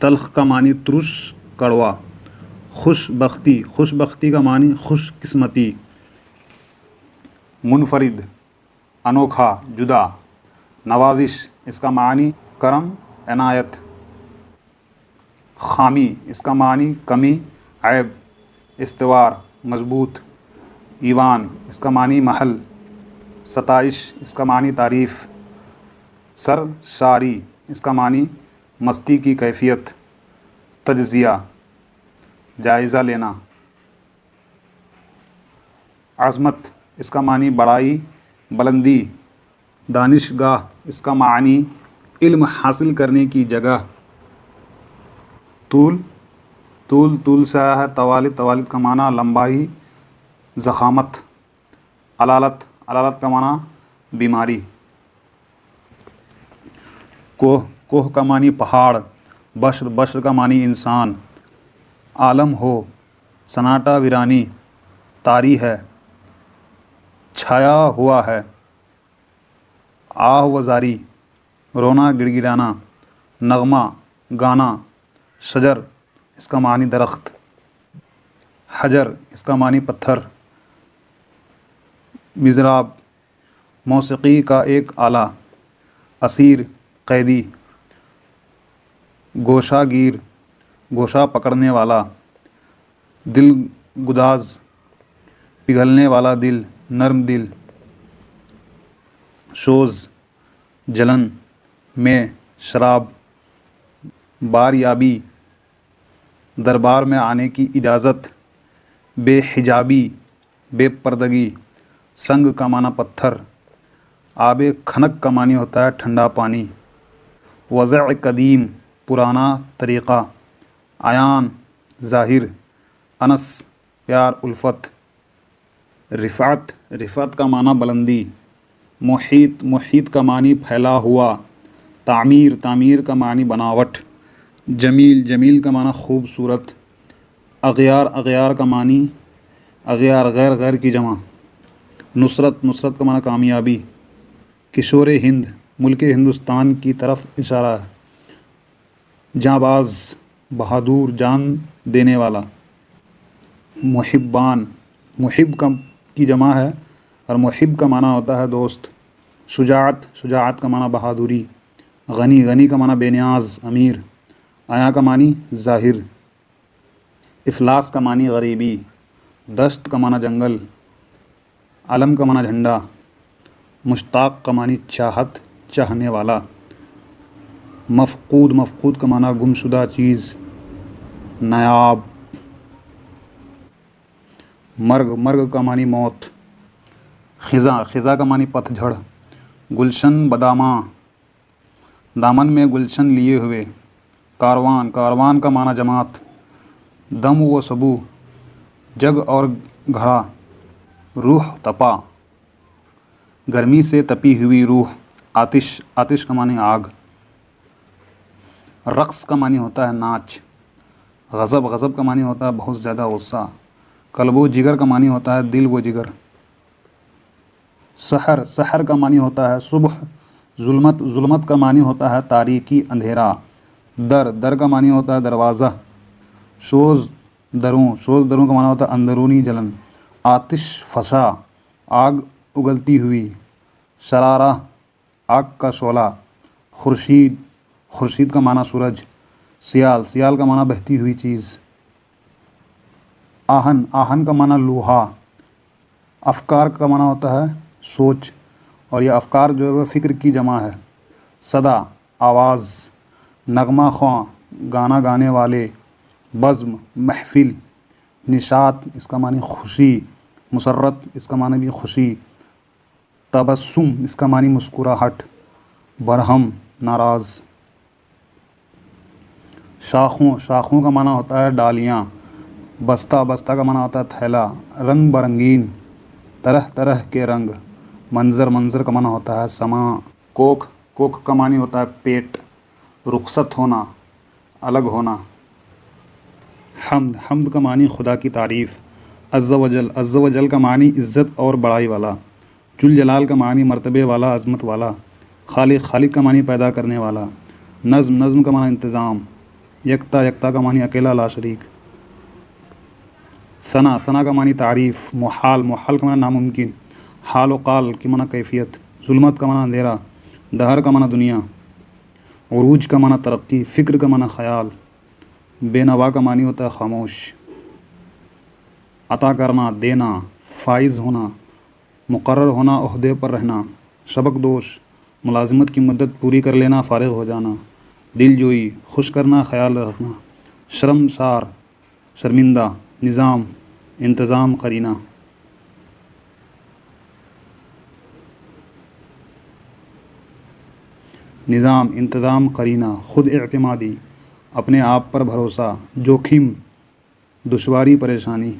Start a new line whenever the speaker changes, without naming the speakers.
تلخ کا معنی ترش کڑوا۔ خوش بختی، خوش بختی کا معنی خوش قسمتی۔ منفرد، انوکھا، جدا۔ نوازش، اس کا معنی کرم، عنایت۔ خامی، اس کا معنی کمی، عیب۔ استوار، مضبوط۔ ایوان، اس کا معنی محل۔ ستائش، اس کا معنی تعریف۔ سرشاری، اس کا معنی مستی کی کیفیت۔ تجزیہ، جائزہ لینا۔ عظمت، اس کا معنی بڑائی، بلندی۔ دانشگاہ، اس کا معنی علم حاصل کرنے کی جگہ۔ طول، طول سے آیا ہے طوالت، طوالت کا معنی لمبائی، ضخامت۔ علالت، علالت کا معنی بیماری۔ کوہ، کوہ کا معنی پہاڑ۔ بشر، بشر کا معنی انسان۔ عالم ہو، سناٹا، ویرانی، طاری ہے، چھایا ہوا ہے۔ آہ و زاری، رونا، گڑ گڑانا۔ نغمہ، گانا۔ شجر، اس کا معنی درخت۔ حجر، اس کا معنی پتھر۔ مضراب، موسیقی کا ایک آلہ۔ اسیر، قیدی۔ گوشہ گیر، گوشہ پکڑنے والا۔ دل گداز، پگھلنے والا دل، نرم دل۔ شوز، جلن۔ میں، شراب۔ باریابی، دربار میں آنے کی اجازت۔ بے حجابی، بے پردگی۔ سنگ کا معنی پتھر۔ آب خنک کا معنی ہوتا ہے ٹھنڈا پانی۔ وضع قدیم، پرانا طریقہ۔ عیان، ظاہر۔ انس، پیار، الفت۔ رفعت، رفعت کا معنی بلندی۔ محیط، محیط کا معنی پھیلا ہوا۔ تعمیر، تعمیر کا معنی بناوٹ۔ جمیل، جمیل کا معنی خوبصورت۔ اغیار، اغیار کا معنی اغیار، غیر، غیر کی جمع۔ نصرت، نصرت کا معنی کامیابی۔ کشور ہند، ملک ہندوستان کی طرف اشارہ ہے۔ جانباز، بہادر، جان دینے والا۔ محبان، محب کی جمع ہے اور محب کا معنی ہوتا ہے دوست۔ شجاعت، شجاعت کا معنی بہادری۔ غنی، غنی کا معنی بے نیاز، امیر۔ عیاں کا معنی ظاہر۔ افلاس کا معنی غریبی۔ دشت کا معنی جنگل۔ علم کا معنی جھنڈا۔ مشتاق کا معنی چاہت، چاہنے والا۔ مفقود، مفقود کا معنی گمشدہ چیز، نایاب۔ مرگ، مرگ کا معنی موت۔ خزاں، خزاں کا معنی پتھ جھڑ۔ گلشن بداماں، دامن میں گلشن لیے ہوئے۔ کاروان، کاروان کا معنی جماعت۔ دم و سبو، جگ اور گھڑا۔ روح تپا، گرمی سے تپی ہوئی روح۔ آتش، آتش کا معنی آگ۔ رقص کا معنی ہوتا ہے ناچ۔ غضب، غضب کا معنی ہوتا ہے بہت زیادہ غصہ۔ قلب و جگر کا معنی ہوتا ہے دل و جگر۔ سحر، سحر کا معنی ہوتا ہے صبح۔ ظلمت، ظلمت کا معنی ہوتا ہے تاریکی، اندھیرا۔ در، در کا معنی ہوتا ہے دروازہ۔ شوز دروں، شوز دروں کا معنی ہوتا ہے اندرونی جلن۔ آتش فشاں، آگ اگلتی ہوئی۔ شرارہ، آگ کا شعلہ۔ خورشید، خورشید کا معنی سورج۔ سیال، سیال کا معنی بہتی ہوئی چیز۔ آہن، آہن کا معنی لوہا۔ افکار کا معنی ہوتا ہے سوچ، اور یہ افکار جو ہے وہ فکر کی جمع ہے۔ صدا، آواز۔ نغمہ خواں، گانا گانے والے۔ بزم، محفل۔ نشاط، اس کا معنی خوشی۔ مسرت، اس کا معنی بھی خوشی۔ تبسم، اس کا معنی مسکراہٹ۔ برہم، ناراض۔ شاخوں، شاخوں کا معنی ہوتا ہے ڈالیاں۔ بستہ، بستہ کا معنی ہوتا ہے تھیلا۔ رنگ برنگین، طرح طرح کے رنگ۔ منظر، منظر کا معنی ہوتا ہے سماں۔ کوکھ، کوکھ کا معنی ہوتا ہے پیٹ۔ رخصت ہونا، الگ ہونا۔ حمد، حمد کا معنی خدا کی تعریف۔ عز و جل، عز و جل کا معنی عزت اور بڑائی والا۔ جل جلال کا معنی مرتبے والا، عظمت والا۔ خالق، خالق کا معنی پیدا کرنے والا۔ نظم، نظم کا معنی انتظام۔ یکتا، یکتا کا معنی اکیلا لا شریک۔ ثنا، ثنا کا معنی تعریف۔ محال، محال کا معنی ناممکن۔ حال و قال کی معنی کیفیت۔ ظلمت کا معنی اندھیرا۔ دہر کا معنی دنیا۔ عروج کا معنی ترقی۔ فکر کا معنی خیال۔ بے نوا کا معنی ہوتا ہے خاموش۔ عطا کرنا، دینا۔ فائز ہونا، مقرر ہونا، عہدے پر رہنا۔ سبق دوش، ملازمت کی مدت پوری کر لینا، فارغ ہو جانا۔ دل جوئی، خوش کرنا، خیال رکھنا۔ شرمسار، شرمندہ۔ نظام، انتظام، قرینہ۔ نظام، انتظام، قرینہ۔ خود اعتمادی، اپنے آپ پر بھروسہ۔ جوخم، دشواری، پریشانی۔